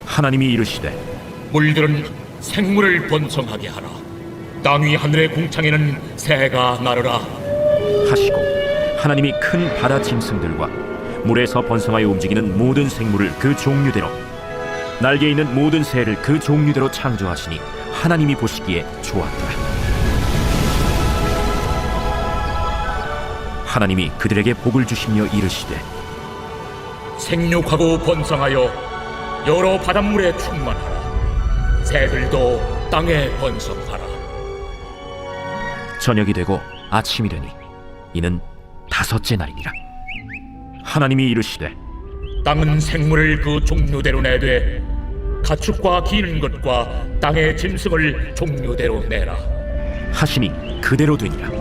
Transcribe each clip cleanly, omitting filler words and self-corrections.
하나님이 이르시되 물들은 생물을 번성하게 하라. 땅 위 하늘의 궁창에는 새가 나르라 하시고, 하나님이 큰 바다 짐승들과 물에서 번성하여 움직이는 모든 생물을 그 종류대로, 날개 있는 모든 새를 그 종류대로 창조하시니 하나님이 보시기에 좋았더라. 하나님이 그들에게 복을 주시며 이르시되 생육하고 번성하여 여러 바닷물에 충만하라. 새들도 땅에 번성하라. 저녁이 되고 아침이 되니 이는 다섯째 날이니라. 하나님이 이르시되 땅은 생물을 그 종류대로 내되 가축과 기는 것과 땅의 짐승을 종류대로 내라 하시니 그대로 되니라.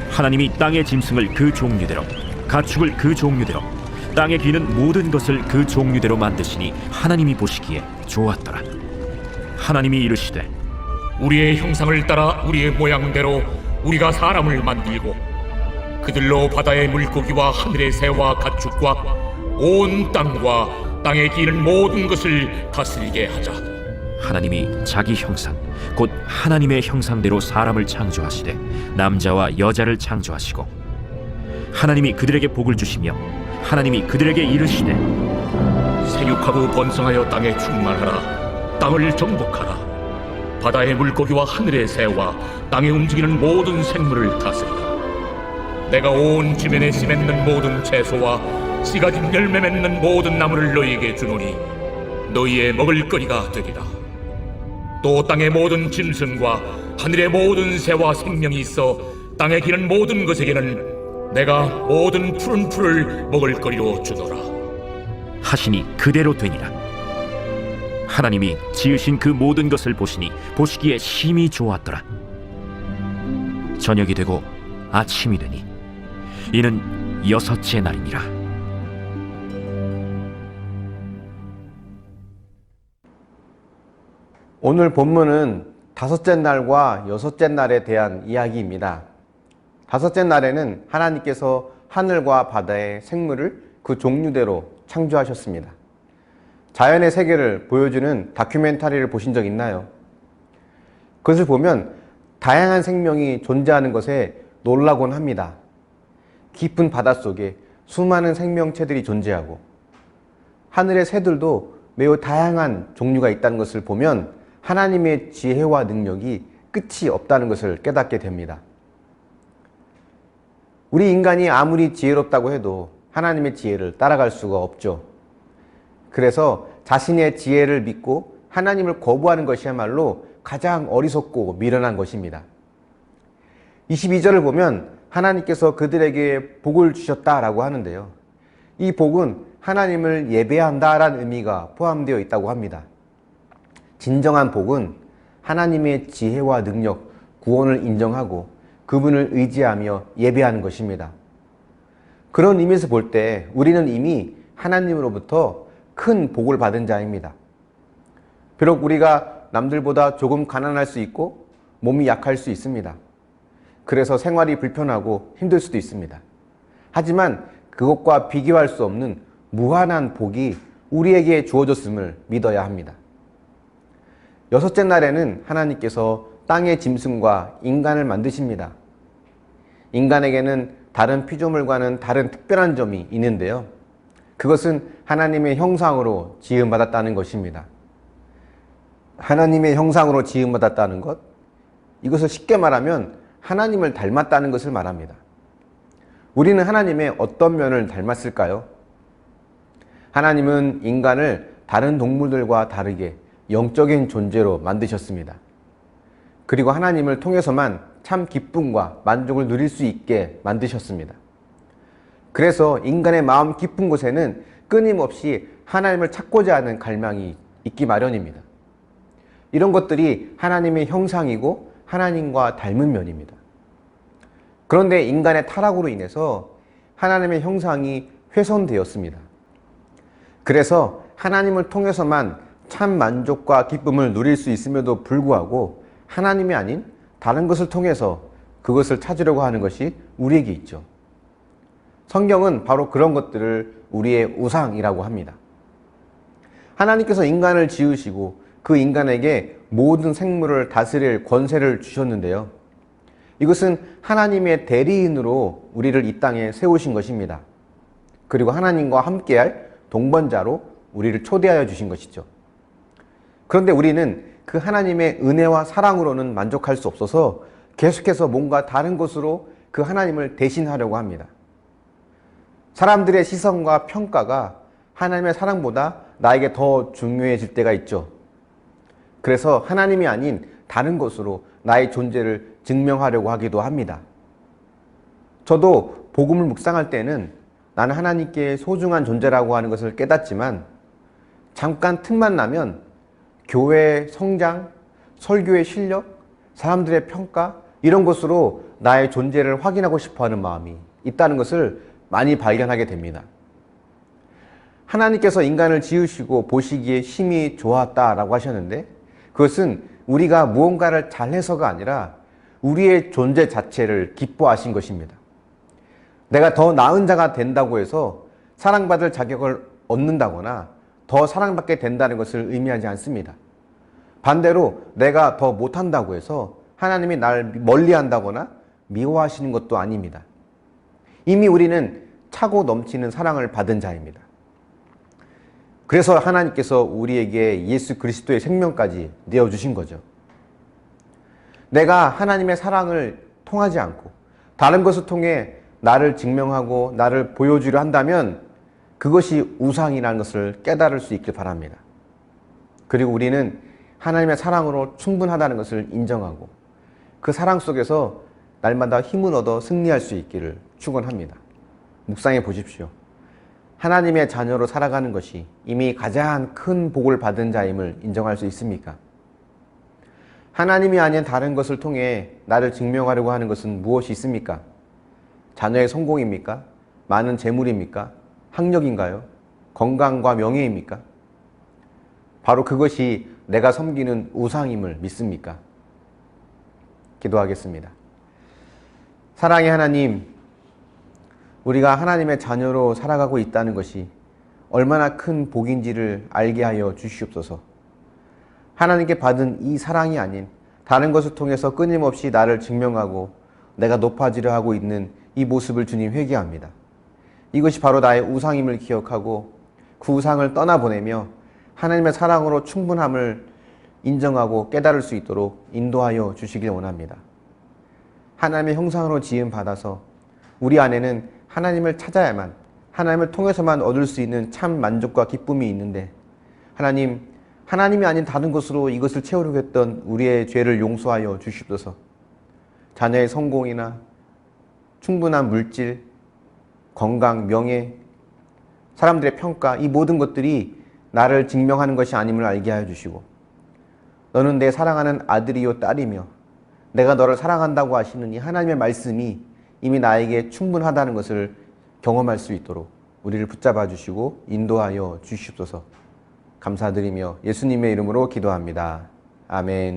하나님이 땅의 짐승을 그 종류대로, 가축을 그 종류대로, 땅에 기는 모든 것을 그 종류대로 만드시니 하나님이 보시기에 좋았더라. 하나님이 이르시되 우리의 형상을 따라 우리의 모양대로 우리가 사람을 만들고 그들로 바다의 물고기와 하늘의 새와 가축과 온 땅과 땅에 기는 모든 것을 다스리게 하자. 하나님이 자기 형상 곧 하나님의 형상대로 사람을 창조하시되 남자와 여자를 창조하시고, 하나님이 그들에게 복을 주시며 하나님이 그들에게 이르시되 생육하고 번성하여 땅에 충만하라. 땅을 정복하라. 바다의 물고기와 하늘의 새와 땅에 움직이는 모든 생물을 다스리라. 내가 온 지면에 씨 맺는 모든 채소와 씨 가진 열매 맺는 모든 나무를 너희에게 주노니 너희의 먹을거리가 되리라. 또 땅의 모든 짐승과 하늘의 모든 새와 생명이 있어 땅에 기는 모든 것에게는 내가 모든 푸른 풀을 먹을거리로 주노라 하시니 그대로 되니라. 하나님이 지으신 그 모든 것을 보시니 보시기에 심히 좋았더라. 저녁이 되고 아침이 되니 이는 여섯째 날이니라. 오늘 본문은 다섯째 날과 여섯째 날에 대한 이야기입니다. 다섯째 날에는 하나님께서 하늘과 바다의 생물을 그 종류대로 창조하셨습니다. 자연의 세계를 보여주는 다큐멘터리를 보신 적 있나요? 그것을 보면 다양한 생명이 존재하는 것에 놀라곤 합니다. 깊은 바닷속에 수많은 생명체들이 존재하고 하늘의 새들도 매우 다양한 종류가 있다는 것을 보면 하나님의 지혜와 능력이 끝이 없다는 것을 깨닫게 됩니다. 우리 인간이 아무리 지혜롭다고 해도 하나님의 지혜를 따라갈 수가 없죠. 그래서 자신의 지혜를 믿고 하나님을 거부하는 것이야말로 가장 어리석고 미련한 것입니다. 22절을 보면 하나님께서 그들에게 복을 주셨다라고 하는데요. 이 복은 하나님을 예배한다라는 의미가 포함되어 있다고 합니다. 진정한 복은 하나님의 지혜와 능력, 구원을 인정하고 그분을 의지하며 예배하는 것입니다. 그런 의미에서 볼 때 우리는 이미 하나님으로부터 큰 복을 받은 자입니다. 비록 우리가 남들보다 조금 가난할 수 있고 몸이 약할 수 있습니다. 그래서 생활이 불편하고 힘들 수도 있습니다. 하지만 그것과 비교할 수 없는 무한한 복이 우리에게 주어졌음을 믿어야 합니다. 여섯째 날에는 하나님께서 땅의 짐승과 인간을 만드십니다. 인간에게는 다른 피조물과는 다른 특별한 점이 있는데요. 그것은 하나님의 형상으로 지음받았다는 것입니다. 하나님의 형상으로 지음받았다는 것, 이것을 쉽게 말하면 하나님을 닮았다는 것을 말합니다. 우리는 하나님의 어떤 면을 닮았을까요? 하나님은 인간을 다른 동물들과 다르게 영적인 존재로 만드셨습니다. 그리고 하나님을 통해서만 참 기쁨과 만족을 누릴 수 있게 만드셨습니다. 그래서 인간의 마음 깊은 곳에는 끊임없이 하나님을 찾고자 하는 갈망이 있기 마련입니다. 이런 것들이 하나님의 형상이고 하나님과 닮은 면입니다. 그런데 인간의 타락으로 인해서 하나님의 형상이 훼손되었습니다. 그래서 하나님을 통해서만 참 만족과 기쁨을 누릴 수 있음에도 불구하고 하나님이 아닌 다른 것을 통해서 그것을 찾으려고 하는 것이 우리에게 있죠. 성경은 바로 그런 것들을 우리의 우상이라고 합니다. 하나님께서 인간을 지으시고 그 인간에게 모든 생물을 다스릴 권세를 주셨는데요. 이것은 하나님의 대리인으로 우리를 이 땅에 세우신 것입니다. 그리고 하나님과 함께할 동번자로 우리를 초대하여 주신 것이죠. 그런데 우리는 그 하나님의 은혜와 사랑으로는 만족할 수 없어서 계속해서 뭔가 다른 것으로 그 하나님을 대신하려고 합니다. 사람들의 시선과 평가가 하나님의 사랑보다 나에게 더 중요해질 때가 있죠. 그래서 하나님이 아닌 다른 것으로 나의 존재를 증명하려고 하기도 합니다. 저도 복음을 묵상할 때는 나는 하나님께 소중한 존재라고 하는 것을 깨닫지만 잠깐 틈만 나면 교회의 성장, 설교의 실력, 사람들의 평가 이런 것으로 나의 존재를 확인하고 싶어하는 마음이 있다는 것을 많이 발견하게 됩니다. 하나님께서 인간을 지으시고 보시기에 심히 좋았다라고 하셨는데 그것은 우리가 무언가를 잘해서가 아니라 우리의 존재 자체를 기뻐하신 것입니다. 내가 더 나은 자가 된다고 해서 사랑받을 자격을 얻는다거나 더 사랑받게 된다는 것을 의미하지 않습니다. 반대로 내가 더 못한다고 해서 하나님이 날 멀리한다거나 미워하시는 것도 아닙니다. 이미 우리는 차고 넘치는 사랑을 받은 자입니다. 그래서 하나님께서 우리에게 예수 그리스도의 생명까지 내어주신 거죠. 내가 하나님의 사랑을 통하지 않고 다른 것을 통해 나를 증명하고 나를 보여주려 한다면 그것이 우상이라는 것을 깨달을 수 있길 바랍니다. 그리고 우리는 하나님의 사랑으로 충분하다는 것을 인정하고 그 사랑 속에서 날마다 힘을 얻어 승리할 수 있기를 축원합니다. 묵상해 보십시오. 하나님의 자녀로 살아가는 것이 이미 가장 큰 복을 받은 자임을 인정할 수 있습니까? 하나님이 아닌 다른 것을 통해 나를 증명하려고 하는 것은 무엇이 있습니까? 자녀의 성공입니까? 많은 재물입니까? 학력인가요? 건강과 명예입니까? 바로 그것이 내가 섬기는 우상임을 믿습니까? 기도하겠습니다. 사랑의 하나님, 우리가 하나님의 자녀로 살아가고 있다는 것이 얼마나 큰 복인지를 알게 하여 주시옵소서. 하나님께 받은 이 사랑이 아닌 다른 것을 통해서 끊임없이 나를 증명하고 내가 높아지려 하고 있는 이 모습을 주님 회개합니다. 이것이 바로 나의 우상임을 기억하고 그 우상을 떠나보내며 하나님의 사랑으로 충분함을 인정하고 깨달을 수 있도록 인도하여 주시길 원합니다. 하나님의 형상으로 지음 받아서 우리 안에는 하나님을 찾아야만, 하나님을 통해서만 얻을 수 있는 참 만족과 기쁨이 있는데 하나님이 아닌 다른 것으로 이것을 채우려고 했던 우리의 죄를 용서하여 주시옵소서. 자녀의 성공이나 충분한 물질, 건강, 명예, 사람들의 평가, 이 모든 것들이 나를 증명하는 것이 아님을 알게 하여 주시고 너는 내 사랑하는 아들이요 딸이며 내가 너를 사랑한다고 하시는 이 하나님의 말씀이 이미 나에게 충분하다는 것을 경험할 수 있도록 우리를 붙잡아 주시고 인도하여 주시옵소서. 감사드리며 예수님의 이름으로 기도합니다. 아멘.